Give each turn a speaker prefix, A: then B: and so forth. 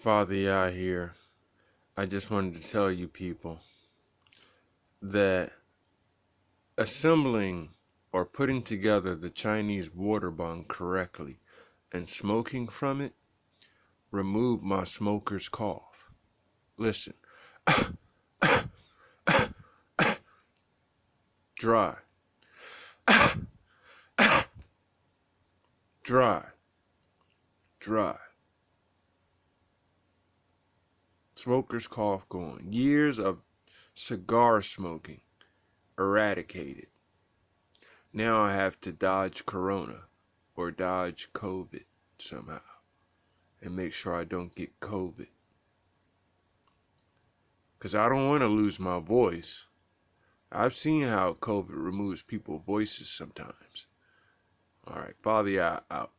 A: Father Yah here. I just wanted to tell you people that assembling or putting together the Chinese water bong correctly and smoking from it removed my smoker's cough. Listen, dry, dry, dry. Smoker's cough gone. Years of cigar smoking eradicated. Now I have to dodge Corona or dodge COVID somehow and make sure I don't get COVID. Because I don't want to lose my voice. I've seen how COVID removes people's voices sometimes. All right, Father, out.